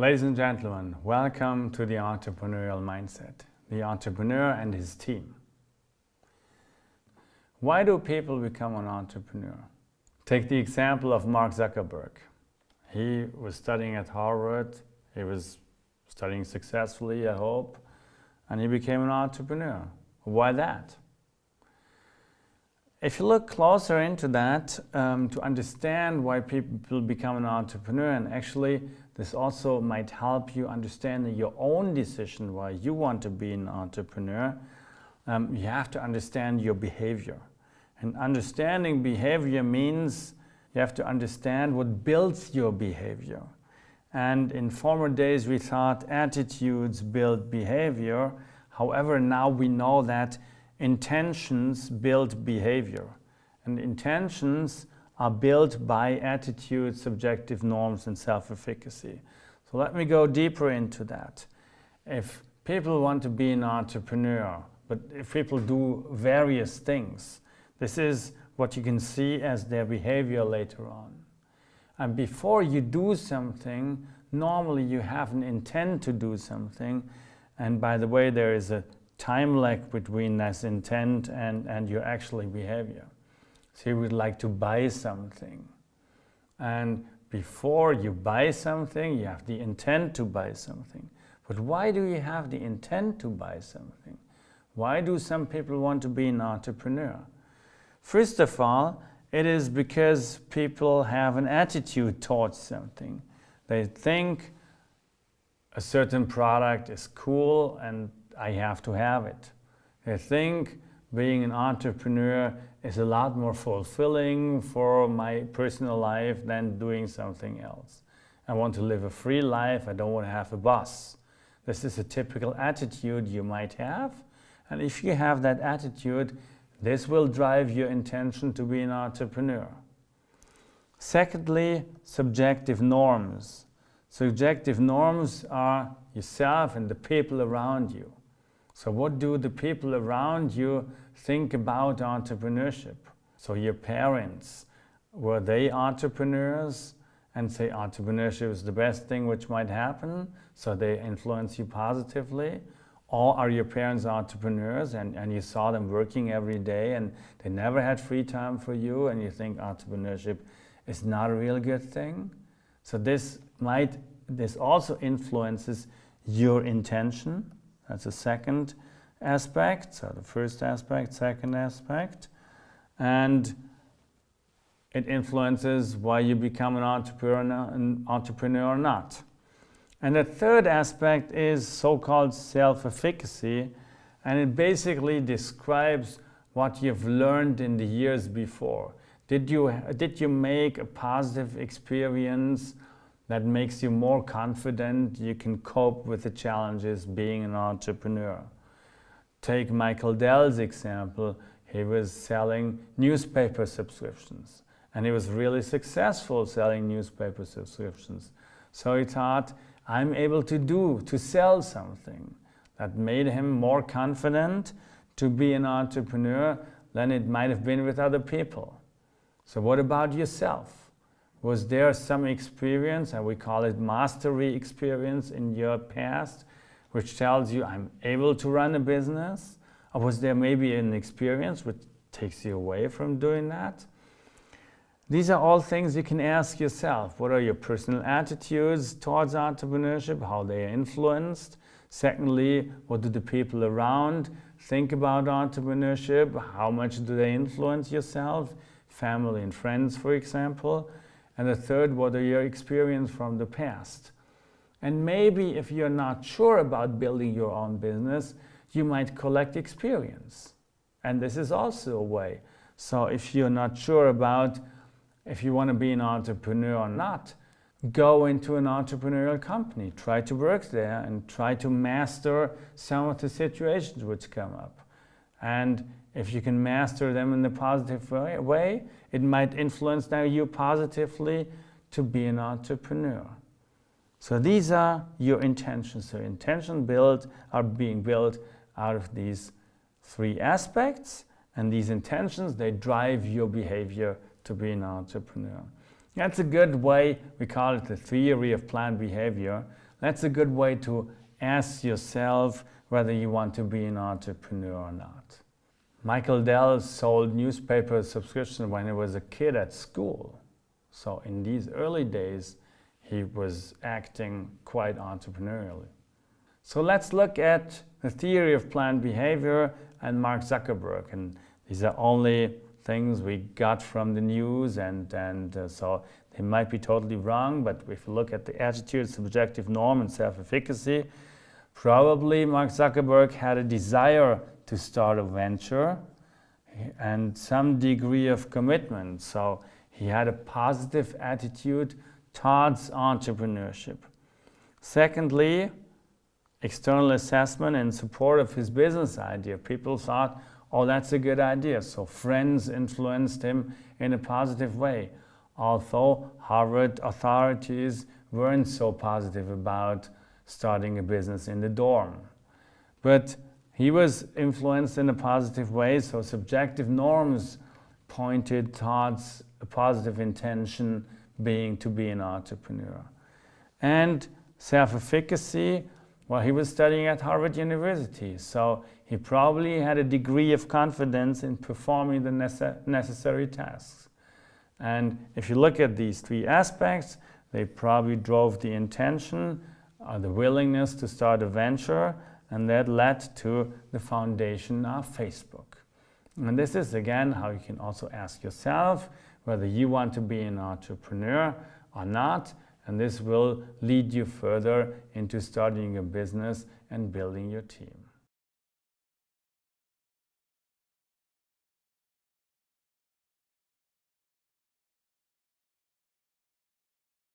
Ladies and gentlemen, welcome to the Entrepreneurial Mindset, the entrepreneur and his team. Why do people become an entrepreneur? Take the example of Mark Zuckerberg. He was studying at Harvard, he was studying successfully, I hope, and he became an entrepreneur. Why that? If you look closer into that, to understand why people become an entrepreneur, and actually this also might help you understand your own decision why you want to be an entrepreneur, you have to understand your behavior. And understanding behavior means you have to understand what builds your behavior. And in former days we thought attitudes build behavior. However, now we know that intentions build behavior. And intentions are built by attitudes, subjective norms, and self-efficacy. So let me go deeper into that. If people want to be an entrepreneur, but if people do various things, this is what you can see as their behavior later on. And before you do something, normally you have an intent to do something. And by the way, there is a time lag between this intent and your actual behavior. So you would like to buy something. And before you buy something, you have the intent to buy something. But why do you have the intent to buy something? Why do some people want to be an entrepreneur? First of all, it is because people have an attitude towards something. They think a certain product is cool and I have to have it. They think being an entrepreneur is a lot more fulfilling for my personal life than doing something else. I want to live a free life, I don't want to have a boss. This is a typical attitude you might have, and if you have that attitude, this will drive your intention to be an entrepreneur. Secondly, subjective norms. Subjective norms are yourself and the people around you. So what do the people around you think about entrepreneurship? So your parents, were they entrepreneurs and say entrepreneurship is the best thing which might happen, so they influence you positively? Or are your parents entrepreneurs and you saw them working every day and they never had free time for you and you think entrepreneurship is not a real good thing? So this also influences your intention. That's the second aspect. So the first aspect, second aspect. And it influences why you become an entrepreneur or not. And the third aspect is so-called self-efficacy, and it basically describes what you've learned in the years before. Did you make a positive experience that makes you more confident you can cope with the challenges being an entrepreneur? Take Michael Dell's example. He was selling newspaper subscriptions, and he was really successful selling newspaper subscriptions. So he thought, I'm able to sell something. That made him more confident to be an entrepreneur than it might have been with other people. So what about yourself? Was there some experience, and we call it mastery experience in your past, which tells you I'm able to run a business? Or was there maybe an experience which takes you away from doing that? These are all things you can ask yourself. What are your personal attitudes towards entrepreneurship? How they are influenced? Secondly, what do the people around think about entrepreneurship? How much do they influence yourself? Family and friends, for example. And the third, what are your experiences from the past? And maybe if you're not sure about building your own business, you might collect experience. And this is also a way. So if you're not sure about if you want to be an entrepreneur or not, go into an entrepreneurial company. Try to work there and try to master some of the situations which come up. And if you can master them in a positive way, it might influence now you positively to be an entrepreneur. So these are your intentions. So intentions are being built out of these three aspects, and these intentions, they drive your behavior to be an entrepreneur. That's a good way, we call it the theory of planned behavior. That's a good way to ask yourself whether you want to be an entrepreneur or not. Michael Dell sold newspaper subscriptions when he was a kid at school. So in these early days, he was acting quite entrepreneurially. So let's look at the theory of planned behavior and Mark Zuckerberg. And these are only things we got from the news, and so they might be totally wrong, but if you look at the attitude, subjective norm, and self-efficacy, probably Mark Zuckerberg had a desire to start a venture and some degree of commitment. So he had a positive attitude towards entrepreneurship. Secondly, external assessment and support of his business idea. People thought, oh, that's a good idea. So friends influenced him in a positive way. Although Harvard authorities weren't so positive about starting a business in the dorm. But he was influenced in a positive way, so subjective norms pointed towards a positive intention being to be an entrepreneur. And self-efficacy, well, he was studying at Harvard University, so he probably had a degree of confidence in performing the necessary tasks. And if you look at these three aspects, they probably drove the intention, the willingness to start a venture, and that led to the foundation of Facebook. And this is again how you can also ask yourself whether you want to be an entrepreneur or not, and this will lead you further into starting a business and building your team.